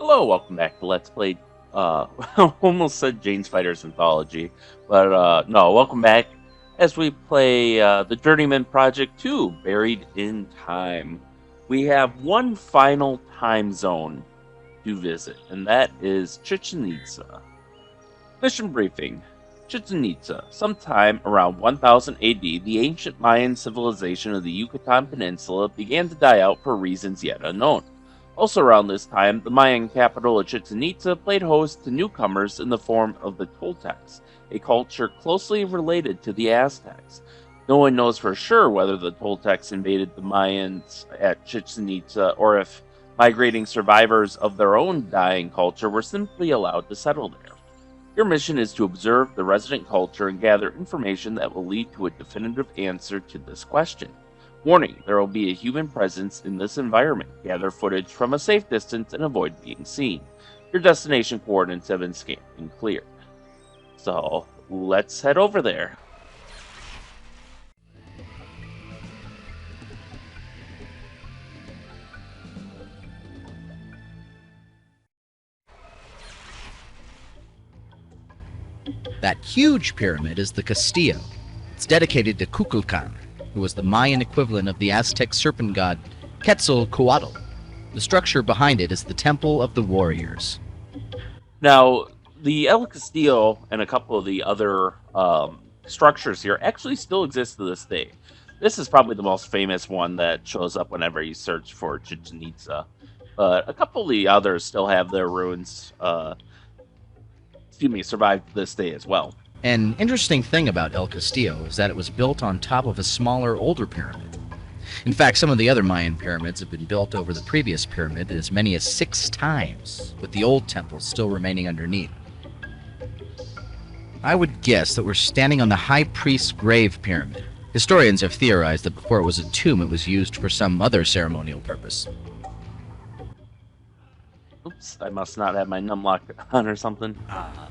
Hello, welcome back to Let's Play. Almost said Jane's Fighters Anthology, but no, welcome back as we play the Journeyman Project 2, Buried in Time. We have one final time zone to visit, and that is Chichén Itzá. Mission briefing. Chichén Itzá. Sometime around 1000 AD, the ancient Mayan civilization of the Yucatan Peninsula began to die out for reasons yet unknown. Also around this time, the Mayan capital of Chichén Itzá played host to newcomers in the form of the Toltecs, a culture closely related to the Aztecs. No one knows for sure whether the Toltecs invaded the Mayans at Chichén Itzá or if migrating survivors of their own dying culture were simply allowed to settle there. Your mission is to observe the resident culture and gather information that will lead to a definitive answer to this question. Warning, there will be a human presence in this environment. Gather footage from a safe distance and avoid being seen. Your destination coordinates have been scanned and cleared. So, let's head over there. That huge pyramid is the Castillo. It's dedicated to Kukulkan, who was the Mayan equivalent of the Aztec serpent god Quetzalcoatl. The structure behind it is the Temple of the Warriors. Now, the El Castillo and a couple of the other structures here actually still exist to this day. This is probably the most famous one that shows up whenever you search for Chichén Itzá. But a couple of the others still have their ruins, survived to this day as well. An interesting thing about El Castillo is that it was built on top of a smaller, older pyramid. In fact, some of the other Mayan pyramids have been built over the previous pyramid as many as 6 times, with the old temple still remaining underneath. I would guess that we're standing on the High Priest's grave pyramid. Historians have theorized that before it was a tomb, it was used for some other ceremonial purpose. Oops, I must not have my numlock on or something.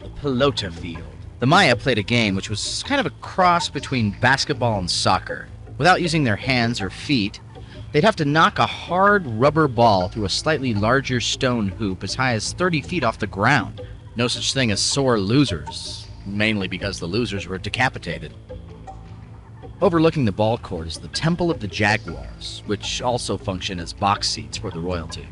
The pelota field. The Maya played a game which was kind of a cross between basketball and soccer. Without using their hands or feet, they'd have to knock a hard rubber ball through a slightly larger stone hoop as high as 30 feet off the ground. No such thing as sore losers, mainly because the losers were decapitated. Overlooking the ball court is the Temple of the Jaguars, which also function as box seats for the royalty.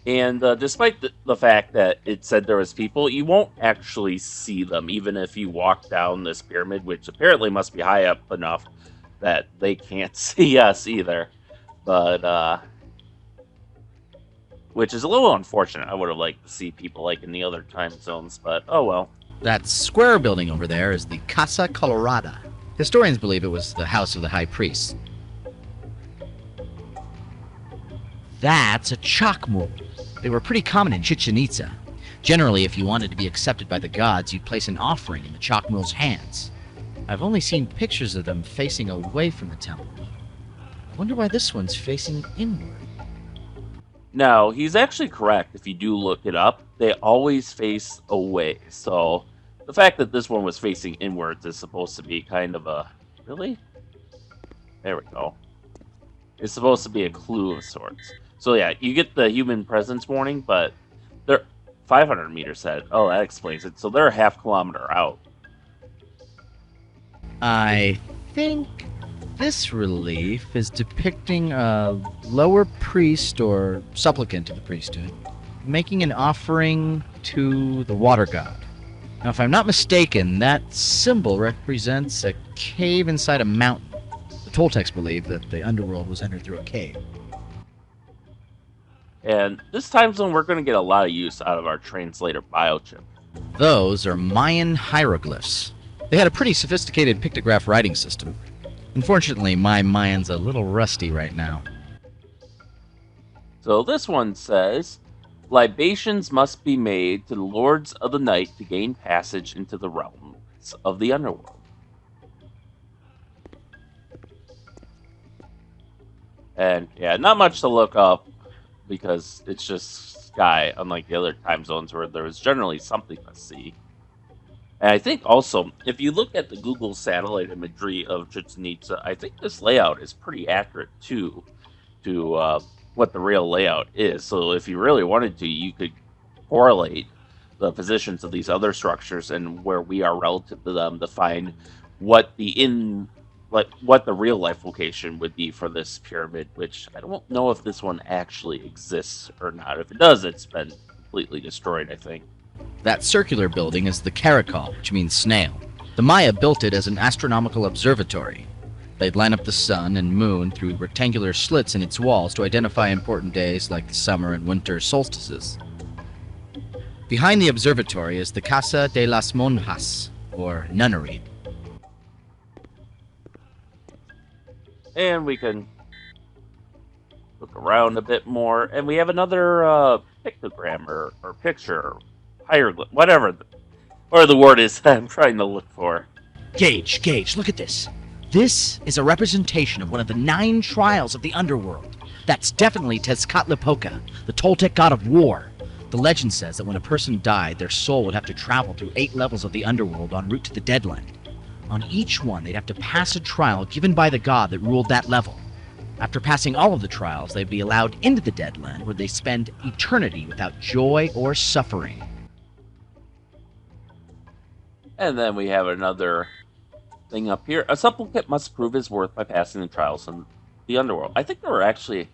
And despite the fact that it said there was people, you won't actually see them, even if you walk down this pyramid, which apparently must be high up enough that they can't see us either. But, which is a little unfortunate. I would have liked to see people like in the other time zones, but oh well. That square building over there is the Casa Colorada. Historians believe it was the house of the High Priest. That's a chalk mold. They were pretty common in Chichén Itzá. Generally, if you wanted to be accepted by the gods, you'd place an offering in the chalk mule's hands. I've only seen pictures of them facing away from the temple. I wonder why this one's facing inward. No, he's actually correct. If you do look it up, they always face away. So the fact that this one was facing inwards is supposed to be kind of a... Really? There we go. It's supposed to be a clue of sorts. So yeah, you get the human presence warning, but they're 500 meters ahead. Oh, that explains it. So they're a half kilometer out. I think this relief is depicting a lower priest or supplicant to the priesthood making an offering to the water god. Now, if I'm not mistaken, that symbol represents a cave inside a mountain. The Toltecs believe that the underworld was entered through a cave. And this time zone, we're going to get a lot of use out of our translator biochip. Those are Mayan hieroglyphs. They had a pretty sophisticated pictograph writing system. Unfortunately, my Mayan's a little rusty right now. So this one says, libations must be made to the lords of the night to gain passage into the realms of the underworld. And yeah, not much to look up because it's just sky, unlike the other time zones where there was generally something to see. And I think also, if you look at the Google satellite imagery of Chichén Itzá, I think this layout is pretty accurate too, to what the real layout is. So if you really wanted to, you could correlate the positions of these other structures and where we are relative to them to find what the in like what the real life location would be for this pyramid, which I don't know if this one actually exists or not. If it does, it's been completely destroyed, I think. That circular building is the Caracol, which means snail. The Maya built it as an astronomical observatory. They'd line up the sun and moon through rectangular slits in its walls to identify important days like the summer and winter solstices. Behind the observatory is the Casa de las Monjas, or nunnery. And we can look around a bit more, and we have another pictogram or picture, hieroglyph, whatever, or the word is I'm trying to look for. Gage, look at this. This is a representation of one of the 9 trials of the underworld. That's definitely Tezcatlipoca, the Toltec god of war. The legend says that when a person died, their soul would have to travel through 8 levels of the underworld en route to the Deadland. On each one, they'd have to pass a trial given by the god that ruled that level. After passing all of the trials, they'd be allowed into the Deadland, where they spend eternity without joy or suffering. And then we have another thing up here. A supplicant must prove his worth by passing the trials in the underworld. I think there were actually...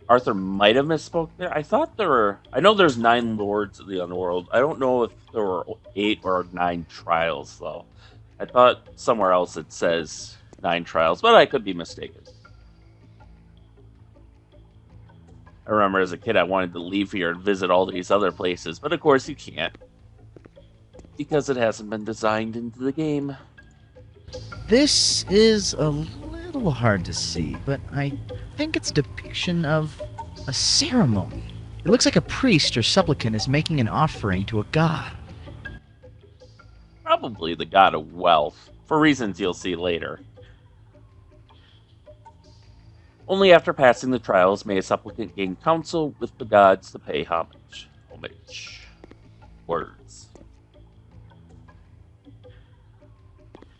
Arthur might have misspoke there. I thought there were... I know there's 9 lords of the underworld. I don't know if there were 8 or 9 trials, though. I thought somewhere else it says 9 trials, but I could be mistaken. I remember as a kid I wanted to leave here and visit all these other places, but of course you can't. Because it hasn't been designed into the game. This is a little hard to see, but I think it's a depiction of a ceremony. It looks like a priest or supplicant is making an offering to a god. Probably the god of wealth, for reasons you'll see later. Only after passing the trials may a supplicant gain counsel with the gods to pay homage. Words.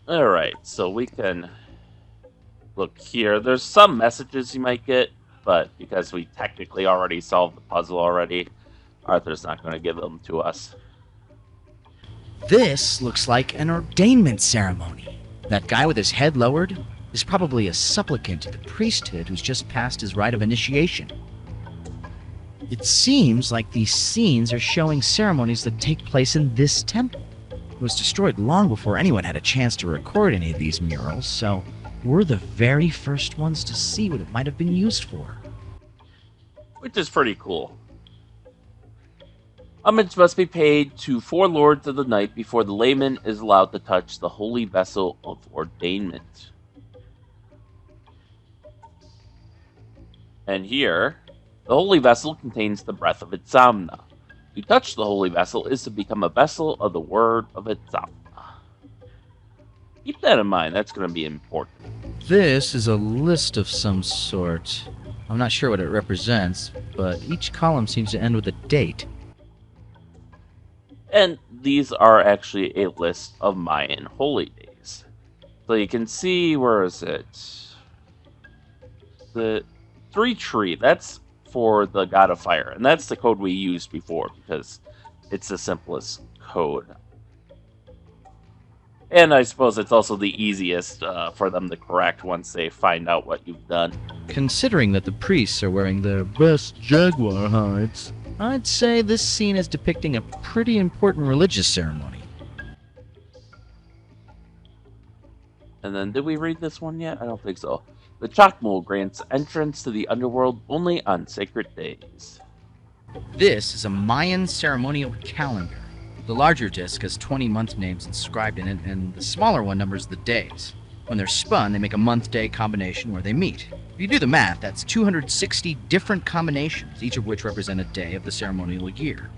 Alright, so we can look here. There's some messages you might get, but because we technically already solved the puzzle already, Arthur's not going to give them to us. This looks like an ordainment ceremony. That guy with his head lowered is probably a supplicant to the priesthood who's just passed his rite of initiation. It seems like these scenes are showing ceremonies that take place in this temple. It was destroyed long before anyone had a chance to record any of these murals, so we're the very first ones to see what it might have been used for. Which is pretty cool. Homage must be paid to 4 lords of the night before the layman is allowed to touch the holy vessel of ordainment. And here, the holy vessel contains the breath of Itzamna. To touch the holy vessel is to become a vessel of the word of Itzamna. Keep that in mind, that's going to be important. This is a list of some sort. I'm not sure what it represents, but each column seems to end with a date. And these are actually a list of Mayan holy days. So you can see, where is it? The 3 tree, that's for the god of fire. And that's the code we used before because it's the simplest code. And I suppose it's also the easiest for them to correct once they find out what you've done. Considering that the priests are wearing their best jaguar hides, I'd say this scene is depicting a pretty important religious ceremony. And then, did we read this one yet? I don't think so. The Chacmol grants entrance to the underworld only on sacred days. This is a Mayan ceremonial calendar. The larger disc has 20 month names inscribed in it, and the smaller one numbers the days. When they're spun, they make a month-day combination where they meet. If you do the math, that's 260 different combinations, each of which represent a day of the ceremonial year.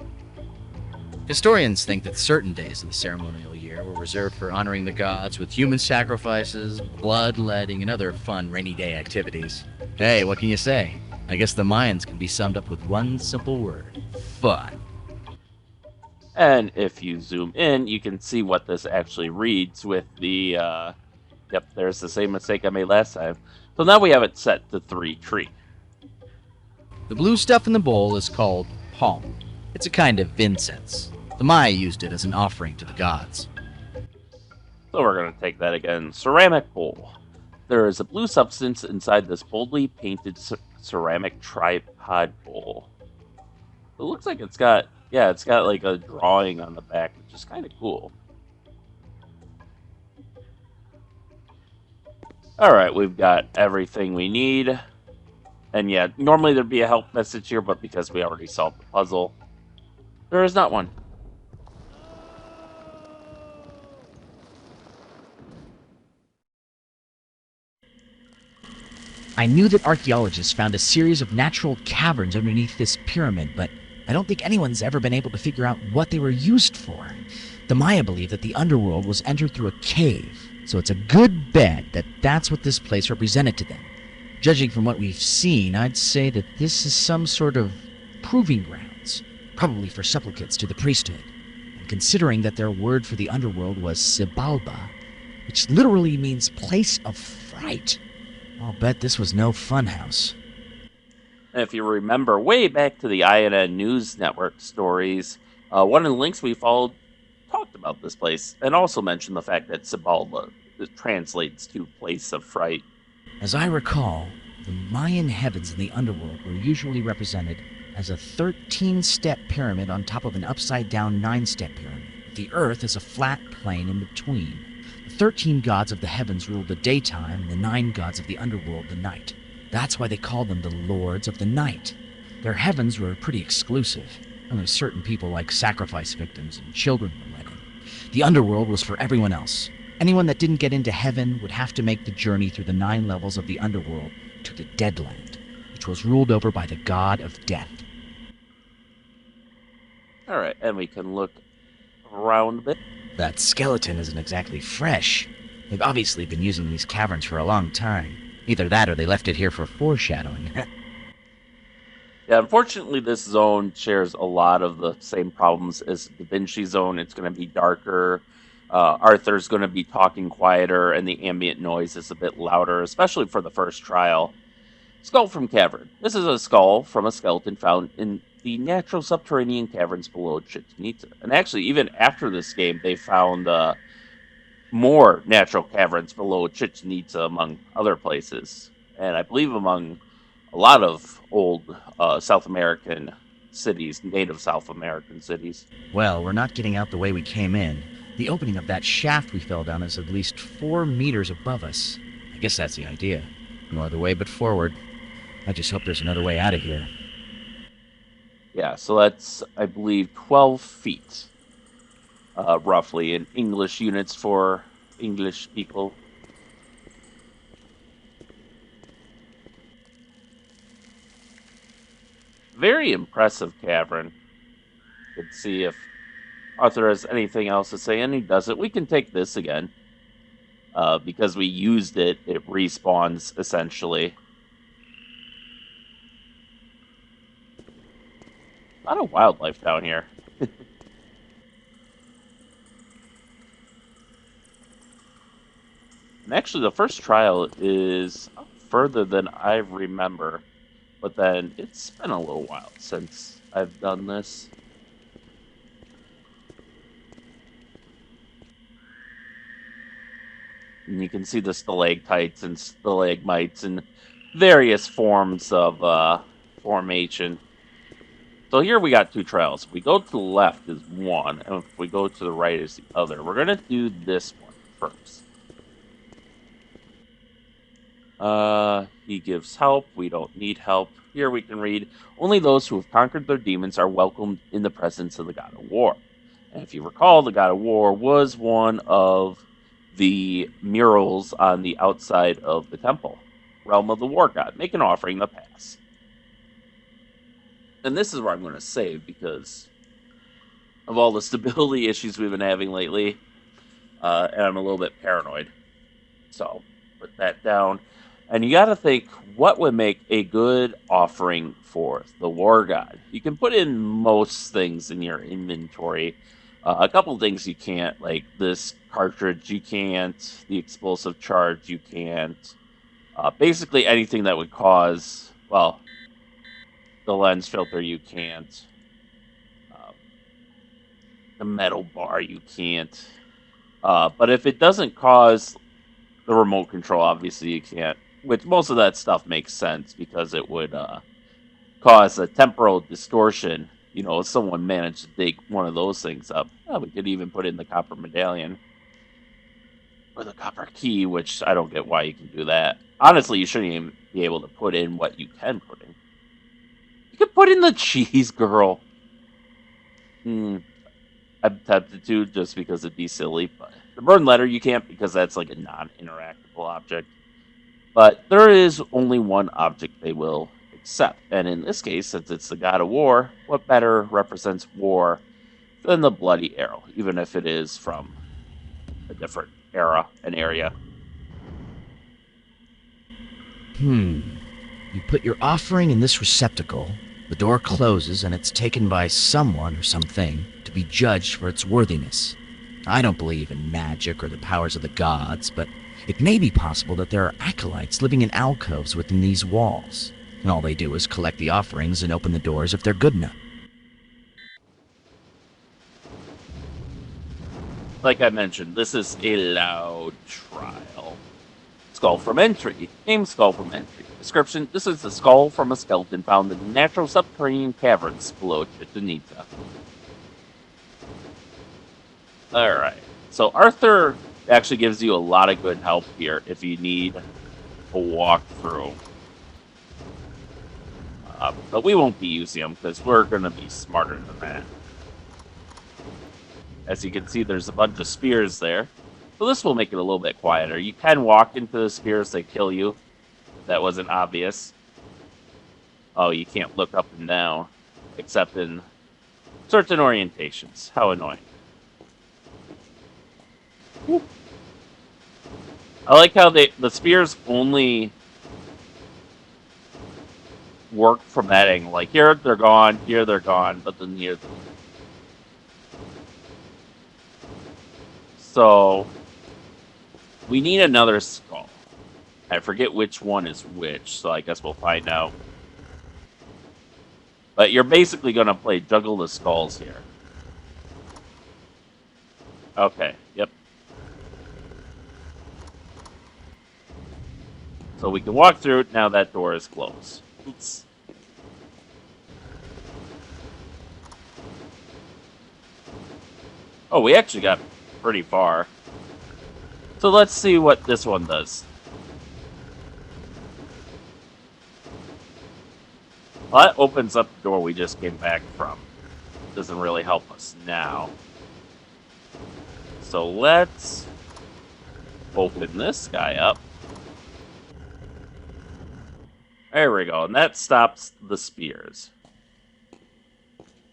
Historians think that certain days of the ceremonial year were reserved for honoring the gods with human sacrifices, bloodletting, and other fun rainy day activities. Hey, what can you say? I guess the Mayans can be summed up with one simple word: fun. And if you zoom in, you can see what this actually reads with the, yep, there's the same mistake I made last time. So now we have it set to 3 tree. The blue stuff in the bowl is called palm. It's a kind of incense. The Maya used it as an offering to the gods. So we're going to take that again. Ceramic bowl. There is a blue substance inside this boldly painted ceramic tripod bowl. It looks like it's got like a drawing on the back, which is kind of cool. All right, we've got everything we need. And yeah, normally there'd be a help message here, but because we already solved the puzzle, there is not one. I knew that archaeologists found a series of natural caverns underneath this pyramid, but I don't think anyone's ever been able to figure out what they were used for. The Maya believe that the underworld was entered through a cave, so it's a good bet that that's what this place represented to them. Judging from what we've seen, I'd say that this is some sort of proving grounds, probably for supplicants to the priesthood. And considering that their word for the underworld was Sibalba, which literally means place of fright, I'll bet this was no funhouse. And if you remember way back to the INN News Network stories, one of the links we followed talked about this place and also mentioned the fact that Sibalba translates to place of fright. As I recall, the Mayan heavens in the underworld were usually represented as a 13-step pyramid on top of an upside-down 9-step pyramid, with the earth as a flat plane in between. The 13 gods of the heavens ruled the daytime, and the 9 gods of the underworld the night. That's why they called them the Lords of the Night. Their heavens were pretty exclusive. Only certain people like sacrifice victims and children were let in. The underworld was for everyone else. Anyone that didn't get into heaven would have to make the journey through the 9 levels of the underworld to the Deadland, which was ruled over by the god of death. All right, and we can look around a bit. That skeleton isn't exactly fresh. They've obviously been using these caverns for a long time. Either that or they left it here for foreshadowing. Yeah, unfortunately, this zone shares a lot of the same problems as Da Vinci Zone. It's going to be darker. Arthur's going to be talking quieter, and the ambient noise is a bit louder, especially for the first trial. Skull from Cavern. This is a skull from a skeleton found in the natural subterranean caverns below Chichén Itzá. And actually, even after this game, they found more natural caverns below Chichén Itzá, among other places. And I believe among a lot of old South American cities, native South American cities. Well, we're not getting out the way we came in. The opening of that shaft we fell down is at least 4 meters above us. I guess that's the idea. No other way but forward. I just hope there's another way out of here. Yeah, so that's, I believe, 12 feet, roughly, in English units for English people. Very impressive cavern. Let's see if Arthur has anything else to say, and he doesn't. We can take this again. Because we used it, it respawns, essentially. A lot of wildlife down here. And actually, the first trial is further than I remember. But then, it's been a little while since I've done this. And you can see the stalactites and stalagmites and various forms of formation. So here we got 2 trials. If we go to the left is one, and if we go to the right is the other. We're going to do this one first. He gives help. We don't need help. Here we can read, only those who have conquered their demons are welcomed in the presence of the God of War. And if you recall, the God of War was one of the murals on the outside of the temple. Realm of the War God. Make an offering to pass. And this is where I'm going to save because of all the stability issues we've been having lately. And I'm a little bit paranoid. So, put that down. And you got to think, what would make a good offering for the War God? You can put in most things in your inventory. A couple things you can't, like this cartridge, you can't. The explosive charge, you can't. Basically anything that would cause, well, The lens filter you can't. Um, the metal bar you can't. But if it doesn't cause the remote control, obviously you can't. Which most of that stuff makes sense because it would cause a temporal distortion. You know, if someone managed to dig one of those things up, we could even put in the copper medallion or the copper key, which I don't get why you can do that. Honestly, you shouldn't even be able to put in what you can put in. You could put in the cheese girl. Hmm, I'm tempted to just because it'd be silly, but the burn letter you can't because that's like a non-interactable object. But there is only one object they will accept, and in this case, since it's the god of war, what better represents war than the bloody arrow, even if it is from a different era and area. You put your offering in this receptacle, the door closes, and it's taken by someone or something to be judged for its worthiness. I don't believe in magic or the powers of the gods, but it may be possible that there are acolytes living in alcoves within these walls, and all they do is collect the offerings and open the doors if they're good enough. Like I mentioned, this is a loud trial. Skull from entry. Name skull from entry. Description: this is the skull from a skeleton found in the natural subterranean caverns below Chichén Itzá. Alright. So Arthur actually gives you a lot of good help here if you need a walkthrough. But we won't be using them because we're going to be smarter than that. As you can see, there's a bunch of spears there. So this will make it a little bit quieter. You can walk into the spears, they kill you. That wasn't obvious. Oh, you can't look up and down, except in certain orientations. How annoying. Whew. I like how the spears only work from that angle. Like here they're gone, here they're gone, but then here they're... So we need another skull. I forget which one is which, so I guess we'll find out. But you're basically going to play Juggle the Skulls here. Okay, yep. So we can walk through it now that door is closed. Oops. Oh, we actually got pretty far. So let's see what this one does. Well, that opens up the door we just came back from. Doesn't really help us now. So let's open this guy up. There we go, and that stops the spears.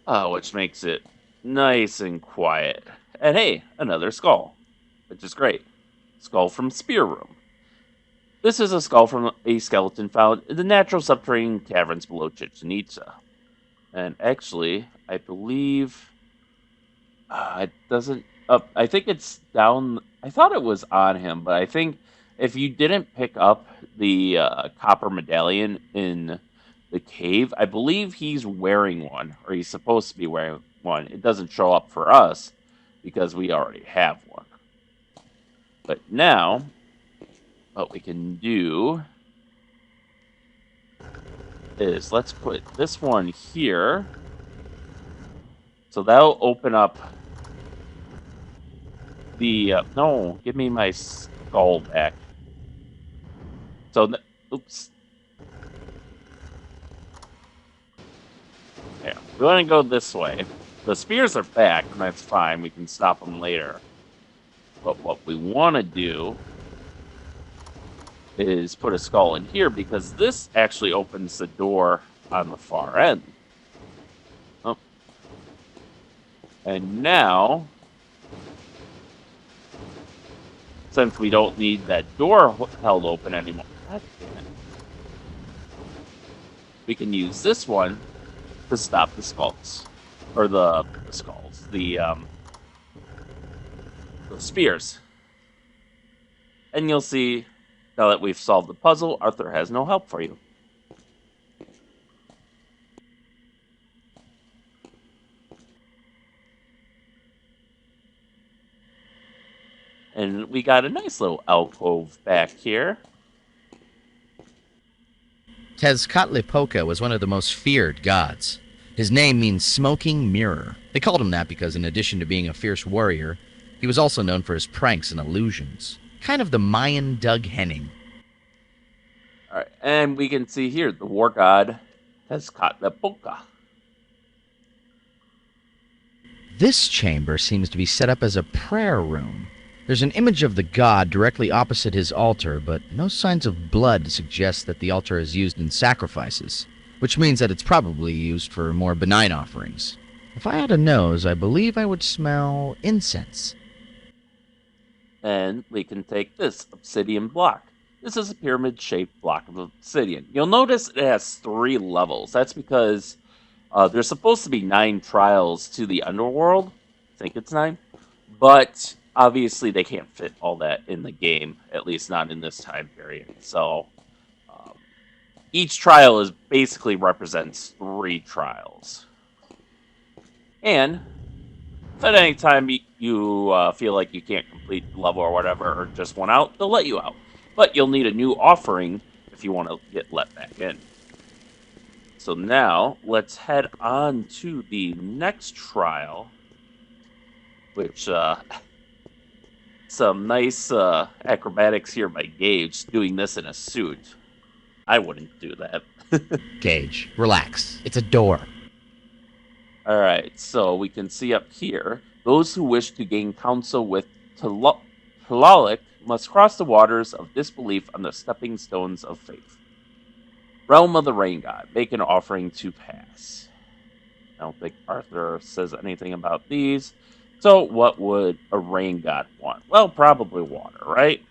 Which makes it nice and quiet. And hey, another skull, which is great. Skull from Spear Room. This is a skull from a skeleton found in the natural subterranean caverns below Chichén Itzá. And actually, I believe it doesn't. I think it's down. I thought it was on him, but I think if you didn't pick up the copper medallion in the cave, I believe he's wearing one, or he's supposed to be wearing one. It doesn't show up for us because we already have one. But now, what we can do is let's put this one here. So that'll open up the... no, give me my skull back. So, oops. Yeah, we want to go this way. The spears are back, and that's fine. We can stop them later. But what we want to do is put a skull in here, because this actually opens the door on the far end. Oh. And now, since we don't need that door held open anymore, God damn it, we can use this one to stop the skulls. Or the skulls. The spears. And you'll see, now that we've solved the puzzle, Arthur has no help for you. we got a nice little alcove back here. Tezcatlipoca was one of the most feared gods. His name means smoking mirror. They called him that because in addition to being a fierce warrior, he was also known for his pranks and illusions. Kind of the Mayan Doug Henning. All right, and we can see here the war god Tezcatlipoca. This chamber seems to be set up as a prayer room. There's an image of the god directly opposite his altar, but no signs of blood suggest that the altar is used in sacrifices, which means that it's probably used for more benign offerings. If I had a nose, I believe I would smell incense. And we can take this obsidian block. This is a pyramid-shaped block of obsidian. You'll notice it has 3 levels. That's because there's supposed to be 9 trials to the underworld. I think it's 9. But obviously they can't fit all that in the game, at least not in this time period. So each trial is basically represents 3 trials. And if at any time you feel like you can't complete the level or whatever, or just want out, they'll let you out. But you'll need a new offering if you want to get let back in. So now, let's head on to the next trial, which, some nice acrobatics here by Gage, doing this in a suit. I wouldn't do that. Gage, relax. It's a door. Alright, so we can see up here, those who wish to gain counsel with Tlaloc must cross the waters of disbelief on the stepping stones of faith. Realm of the Rain God, make an offering to pass. I don't think Arthur says anything about these. So what would a rain god want? Well, probably water, right?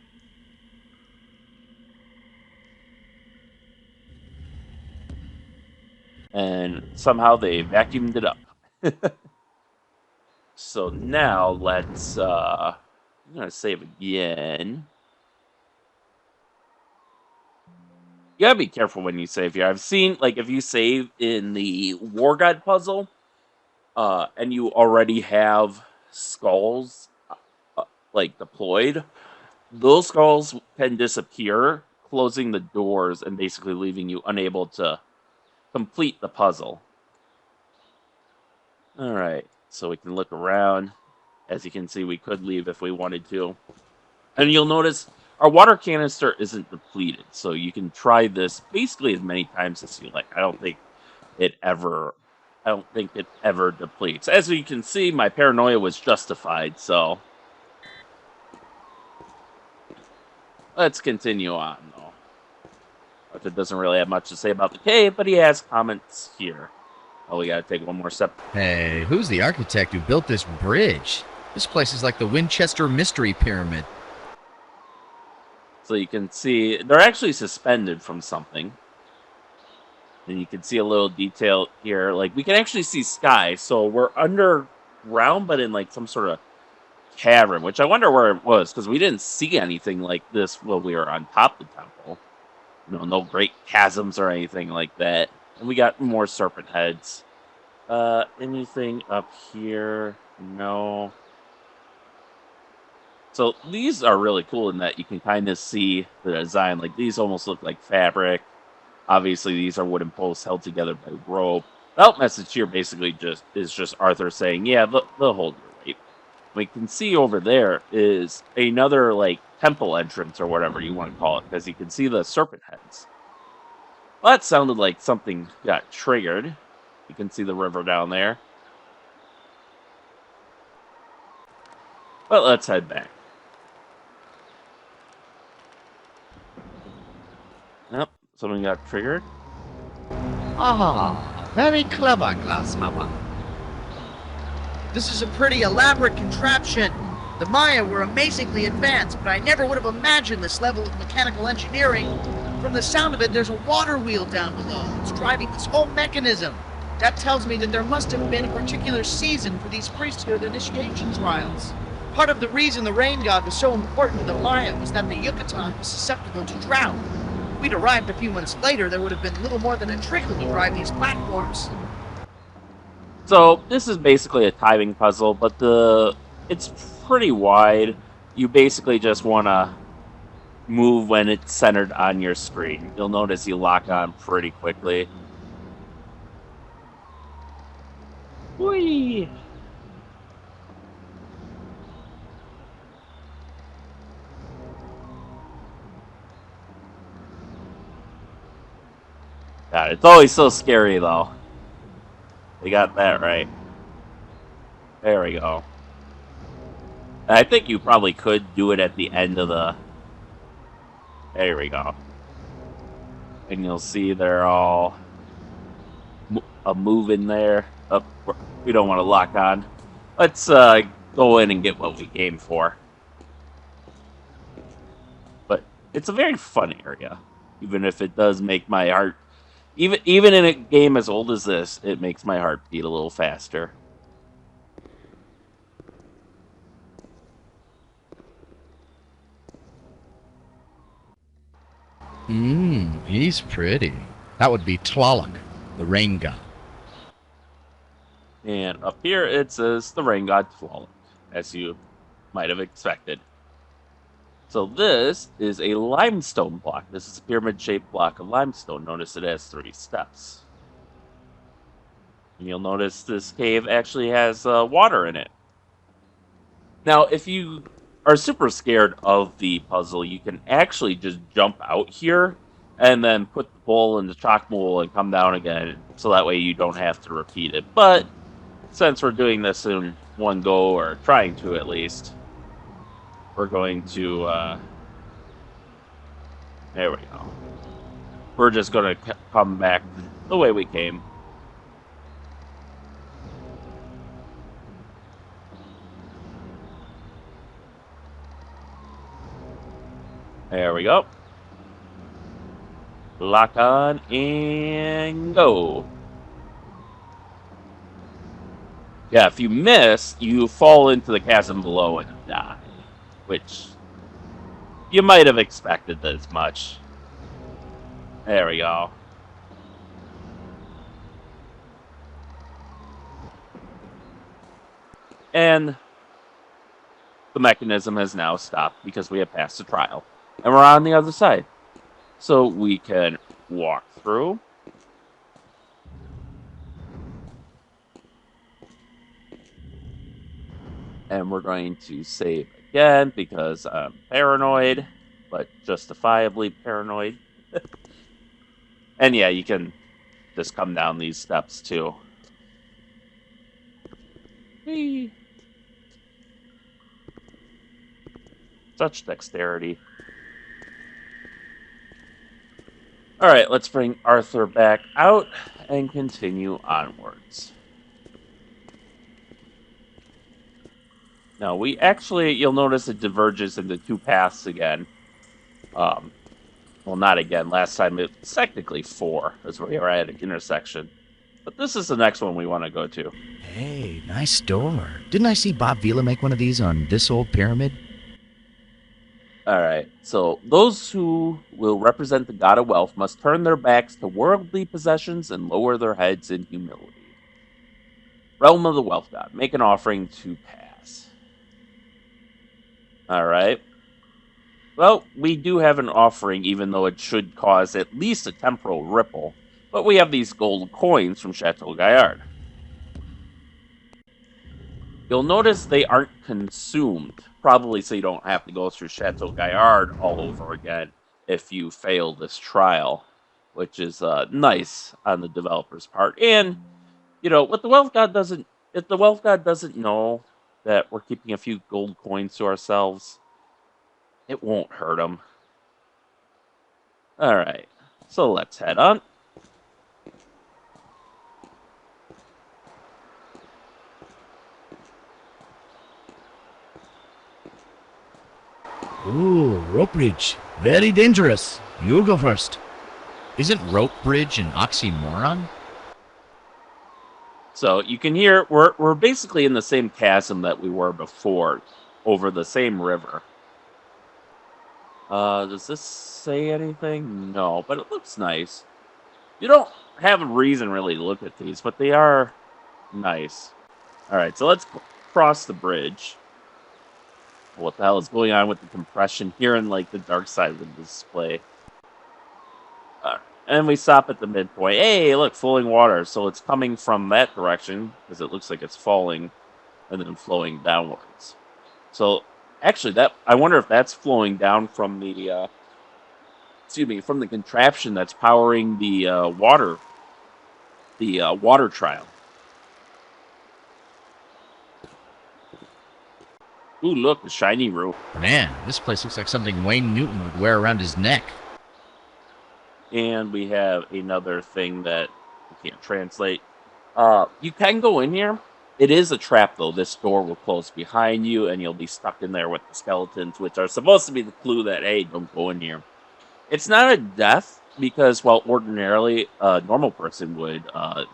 And somehow they vacuumed it up. So now let's, I'm going to save again. You gotta be careful when you save here. I've seen, like, if you save in the War God puzzle, and you already have skulls, like, deployed, those skulls can disappear, closing the doors and basically leaving you unable to complete the puzzle. Alright, so we can look around. As you can see, we could leave if we wanted to. And you'll notice our water canister isn't depleted, so you can try this basically as many times as you like. I don't think it ever depletes. As you can see, my paranoia was justified, so let's continue on, though. Arthur doesn't really have much to say about the cave, but he has comments here. Oh, we gotta take one more step. Hey, who's the architect who built this bridge? This place is like the Winchester Mystery Pyramid. So you can see they're actually suspended from something. And you can see a little detail here. Like, we can actually see sky. So we're underground, but in like some sort of cavern, which I wonder where it was, because we didn't see anything like this when we were on top of the temple. You know, no great chasms or anything like that. And we got more serpent heads. Anything up here? No. So these are really cool in that you can kind of see the design. Like, these almost look like fabric. Obviously, these are wooden posts held together by rope. The out message here basically is just Arthur saying, yeah, they'll hold your weight. We can see over there is another, like, temple entrance or whatever you want to call it, because you can see the serpent heads. Well, that sounded like something got triggered. You can see the river down there. But let's head back. Yep, something got triggered. Ah, very clever, Glasshammer. This is a pretty elaborate contraption. The Maya were amazingly advanced, but I never would have imagined this level of mechanical engineering. From the sound of it, there's a water wheel down below. It's driving this whole mechanism. That tells me that there must have been a particular season for these priesthood initiation trials. Part of the reason the rain god was so important to the Maya was that the Yucatan was susceptible to drought. If we'd arrived a few months later, there would have been little more than a trickle to drive these platforms. So this is basically a timing puzzle, but it's pretty wide. you basically just want to move when it's centered on your screen. You'll notice you lock on pretty quickly. Whee! God, it's always so scary, though. They got that right. There we go. I think you probably could do it at the end of the... There we go. And you'll see they're all a move in there. Oh, we don't want to lock on. Let's go in and get what we came for. But it's a very fun area, even if it does make my heart... Even in a game as old as this, it makes my heart beat a little faster. He's pretty. That would be Tlaloc, the rain god. And up here it says the rain god Tlaloc, as you might have expected. So this is a limestone block. This is a pyramid-shaped block of limestone. Notice it has 3 steps. And you'll notice this cave actually has water in it. Now, if you are super scared of the puzzle, you can actually just jump out here and then put the bowl in the chalk mold and come down again, so that way you don't have to repeat it. But since we're doing this in one go, or trying to at least, we're going to... there we go. We're just going to come back the way we came. There we go. Lock on and go. Yeah, if you miss, you fall into the chasm below and die. Which, you might have expected as much. There we go. And the mechanism has now stopped because we have passed the trial. And we're on the other side. So we can walk through. And we're going to save again because I'm paranoid, but justifiably paranoid. And yeah, you can just come down these steps too. Whee. Such dexterity. Alright, let's bring Arthur back out and continue onwards. Now, we actually, you'll notice it diverges into 2 paths again. Well, not again. Last time it was technically 4, as we were at an intersection. But this is the next one we want to go to. Hey, nice door. Didn't I see Bob Vila make one of these on this old pyramid? Alright, so those who will represent the god of wealth must turn their backs to worldly possessions and lower their heads in humility. Realm of the wealth god, make an offering to pass. Alright. Well, we do have an offering, even though it should cause at least a temporal ripple. But we have these gold coins from Chateau Gaillard. You'll notice they aren't consumed, probably so you don't have to go through Chateau Gaillard all over again if you fail this trial, which is nice on the developer's part. And, you know, what the Wealth God doesn't, if the Wealth God doesn't know that we're keeping a few gold coins to ourselves, it won't hurt him. Alright, so let's head on. Ooh, rope bridge. Very dangerous. You go first. Isn't rope bridge an oxymoron? So you can hear, we're basically in the same chasm that we were before, over the same river. Does this say anything? No, but it looks nice. You don't have a reason really to look at these, but they are nice. Alright, so let's cross the bridge. what the hell is going on with the compression here in like the dark side of the display. And we stop at the midpoint. Hey, look, flowing water. So it's coming from that direction because it looks like it's falling and then flowing downwards. So actually, that I wonder if that's flowing down from the from the contraption that's powering the water trial. Ooh, look, the shiny roof. Man, this place looks like something Wayne Newton would wear around his neck. And we have another thing that we can't translate. You can go in here. It is a trap, though. This door will close behind you, and you'll be stuck in there with the skeletons, which are supposed to be the clue that, hey, don't go in here. It's not a death, because, well, ordinarily, a normal person would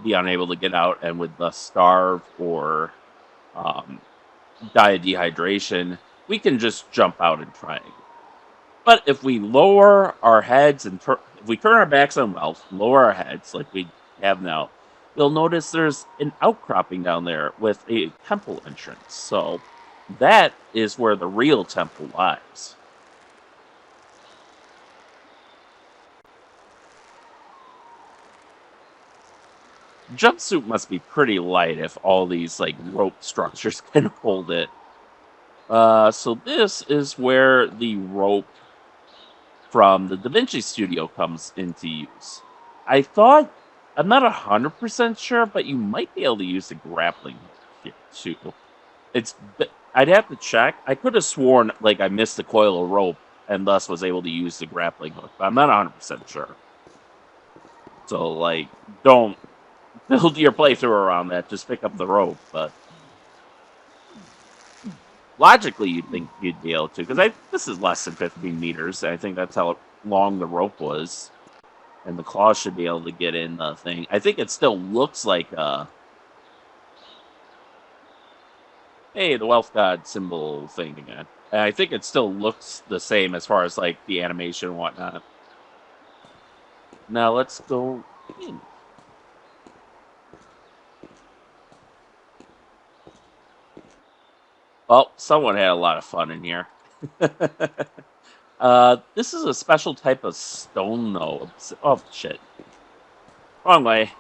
be unable to get out and would thus starve or die of dehydration. We can just jump out and try again. But if we lower our heads and if we turn our backs on wealth, lower our heads like we have now, you'll notice there's an outcropping down there with a temple entrance. So that is where the real temple lies. Jumpsuit must be pretty light if all these like rope structures can hold it. So this is where the rope from the Da Vinci Studio comes into use. I'm not 100% sure, but you might be able to use the grappling hook here too. I'd have to check. I could have sworn like I missed the coil of rope and thus was able to use the grappling hook, but I'm not 100% sure. So like, don't build your playthrough around that. Just pick up the rope, but logically, you'd think you'd be able to, because this is less than 15 meters. I think that's how long the rope was, and the claws should be able to get in the thing. I think it still looks like hey, the wealth god symbol thing again. And I think it still looks the same as far as like the animation and whatnot. Now let's go in. Well, someone had a lot of fun in here. This is a special type of stone, though. Oh, shit. Wrong way.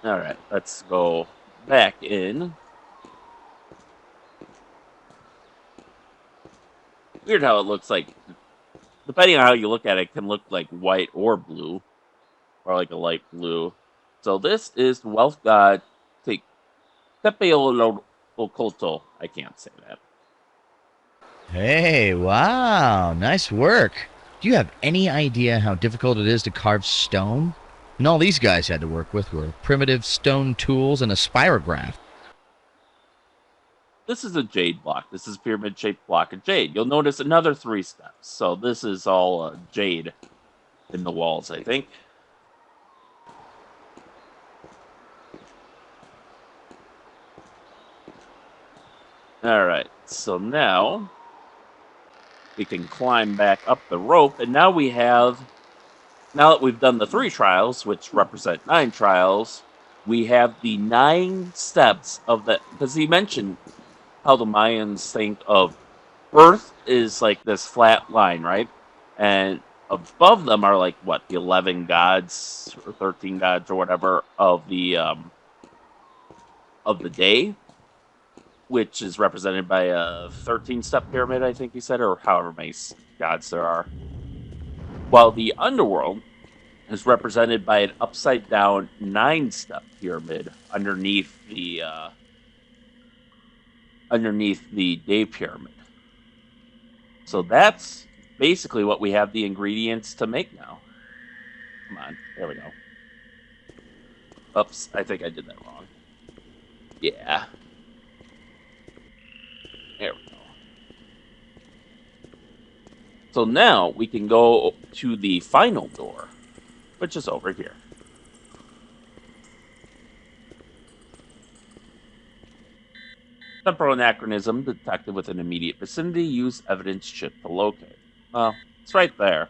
Alright, let's go back in. Weird how it looks like, depending on how you look at it, it can look like white or blue. Or like a light blue. So this is the wealth god Tepeolocolto. I can't say that. Hey, wow, nice work. Do you have any idea how difficult it is to carve stone? And all these guys had to work with were primitive stone tools and a spirograph. This is a jade block. This is a pyramid-shaped block of jade. You'll notice another 3 steps. So this is all jade in the walls, I think. Alright, so now we can climb back up the rope, and now that we've done the 3 trials, which represent 9 trials, we have the 9 steps of the, because he mentioned how the Mayans think of Earth is like this flat line, right? And above them are like, what, the 11 gods, or 13 gods, or whatever, of the day, which is represented by a 13-step pyramid, I think he said, or however many gods there are. While the underworld is represented by an upside-down 9-step pyramid underneath the day pyramid. So that's basically what we have the ingredients to make now. Come on, there we go. Oops, I think I did that wrong. Yeah. There we go. So now we can go to the final door, which is over here. Temporal anachronism detected within immediate vicinity. Use evidence chip to locate. Well, it's right there.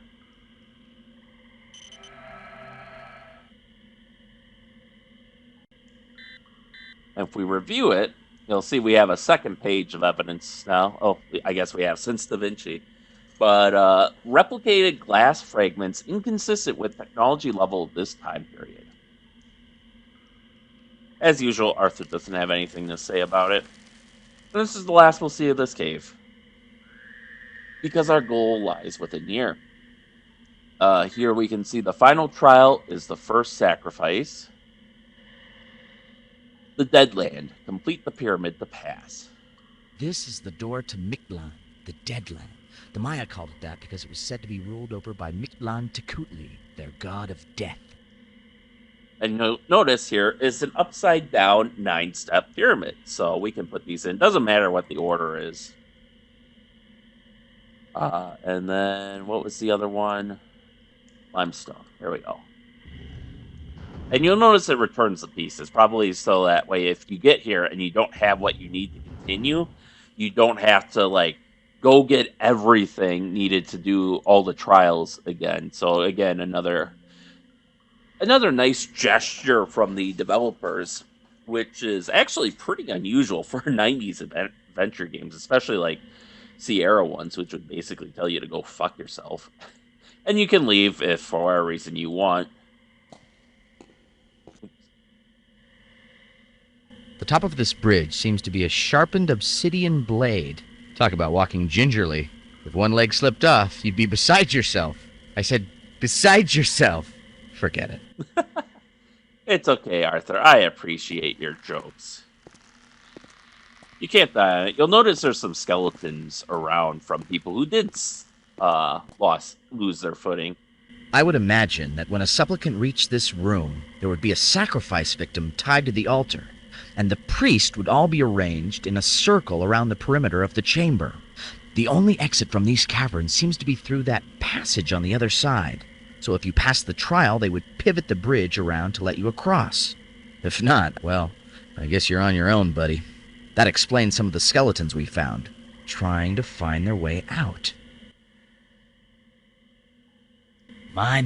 And if we review it, you'll see we have a second page of evidence now. Oh, I guess we have since Da Vinci. But replicated glass fragments inconsistent with technology level of this time period. As usual, Arthur doesn't have anything to say about it. This is the last we'll see of this cave, because our goal lies within here. Here we can see the final trial is the first sacrifice. The Dead Land. Complete the pyramid to pass. This is the door to Mictlan, the Dead Land. The Maya called it that because it was said to be ruled over by Mictlan Tecutli, their god of death. And you'll notice here is an upside down 9-step pyramid. So we can put these in. Doesn't matter what the order is. And then what was the other one? Limestone. There we go. And you'll notice it returns the pieces. Probably so that way if you get here and you don't have what you need to continue, you don't have to like go get everything needed to do all the trials again. So again, another nice gesture from the developers, which is actually pretty unusual for 90s adventure games, especially like Sierra ones, which would basically tell you to go fuck yourself. And you can leave if for whatever reason you want. The top of this bridge seems to be a sharpened obsidian blade. Talk about walking gingerly. If one leg slipped off, you'd be beside yourself. I said, beside yourself. Forget it. It's okay, Arthur. I appreciate your jokes. You can't die on it. You'll notice there's some skeletons around from people who did lose their footing. I would imagine that when a supplicant reached this room, there would be a sacrifice victim tied to the altar, and the priest would all be arranged in a circle around the perimeter of the chamber. The only exit from these caverns seems to be through that passage on the other side. So if you pass the trial, they would pivot the bridge around to let you across. If not, well, I guess you're on your own, buddy. That explains some of the skeletons we found, trying to find their way out. My.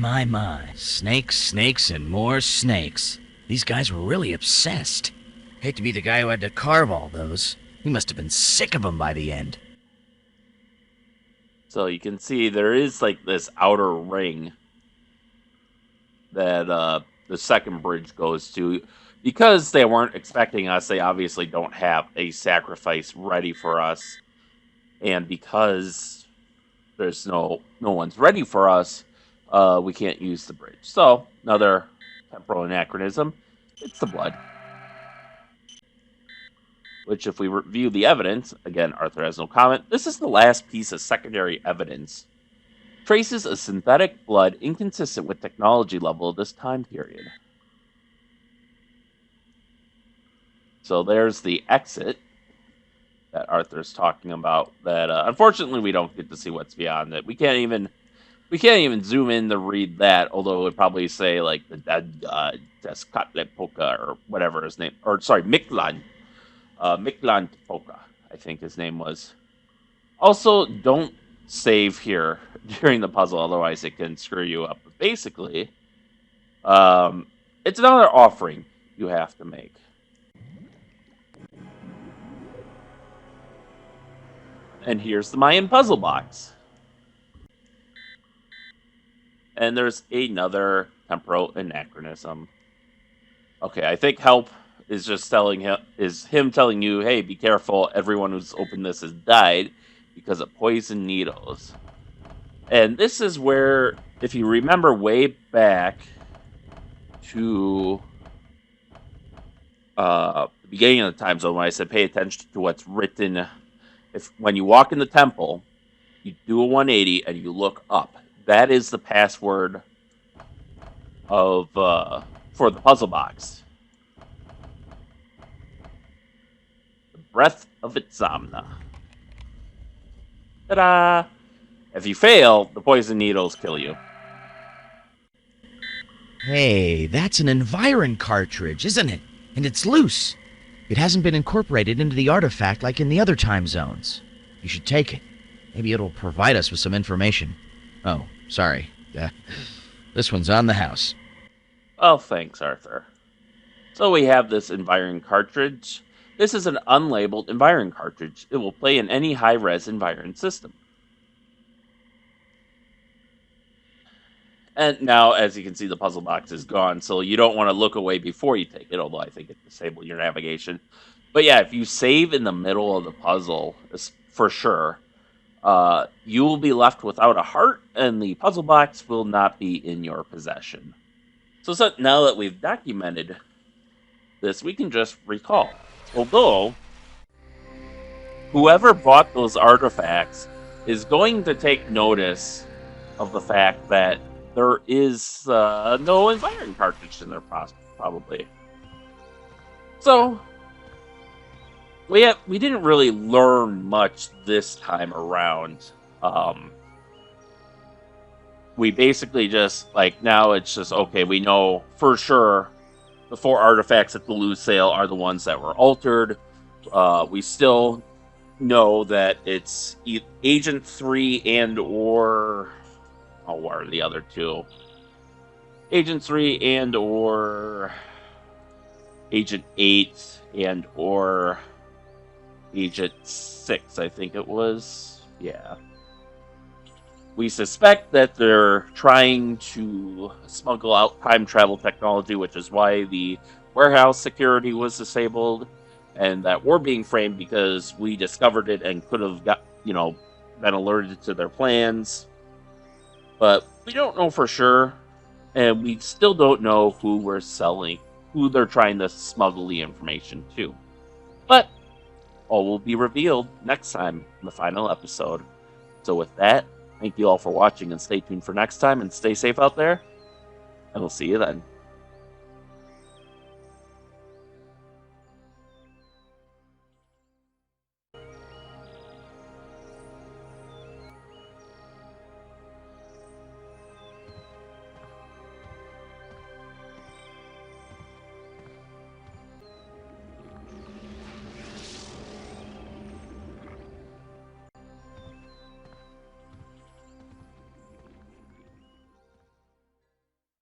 Snakes, snakes, and more snakes. These guys were really obsessed. Hate to be the guy who had to carve all those. He must have been sick of them by the end. So you can see there is like this outer ring that the second bridge goes to. Because they weren't expecting us, they obviously don't have a sacrifice ready for us. And because there's no one's ready for us, we can't use the bridge. So, another temporal anachronism. It's the blood. Which, if we review the evidence, again, Arthur has no comment, this is the last piece of secondary evidence. Traces of synthetic blood inconsistent with technology level of this time period. So there's the exit that Arthur's talking about. That unfortunately we don't get to see what's beyond it. We can't even zoom in to read that. Although it would probably say like the dead god Tezcatlipoca or whatever his name, or sorry, Mictlan Tepoca, I think his name was. Also, don't save here during the puzzle, otherwise it can screw you up. But basically, it's another offering you have to make. And here's the Mayan puzzle box. And there's another temporal anachronism. Okay, I think help is just him telling you, hey, be careful, everyone who's opened this has died because of poison needles. And this is where, if you remember way back to the beginning of the time zone, when I said pay attention to what's written. When you walk in the temple, you do a 180 and you look up. That is the password for the puzzle box. The Breath of Itzamna. Ta-da! If you fail, the poison needles kill you. Hey, that's an Environ cartridge, isn't it? And it's loose. It hasn't been incorporated into the artifact like in the other time zones. You should take it. Maybe it'll provide us with some information. Oh, sorry. This one's on the house. Oh, thanks, Arthur. So we have this Environ cartridge. This is an unlabeled Environ cartridge. It will play in any high-res Environ system. And now, as you can see, the puzzle box is gone, so you don't want to look away before you take it, although I think it disables your navigation. But yeah, if you save in the middle of the puzzle, for sure, you will be left without a heart, and the puzzle box will not be in your possession. So now that we've documented this, we can just recall. Although, whoever bought those artifacts is going to take notice of the fact that there is no Environ cartridge in there, probably. So, we didn't really learn much this time around. We basically just, like, now it's just, okay, we know for sure the 4 artifacts at the loot sale are the ones that were altered. We still know that it's Agent 3 and or... Oh, what are the other 2? Agent 3 and or Agent 8 and or Agent 6, I think it was. Yeah. We suspect that they're trying to smuggle out time travel technology, which is why the warehouse security was disabled, and that we're being framed because we discovered it and could have been alerted to their plans. But we don't know for sure, and we still don't know who they're trying to smuggle the information to. But all will be revealed next time in the final episode. So with that, thank you all for watching, and stay tuned for next time, and stay safe out there, and we'll see you then.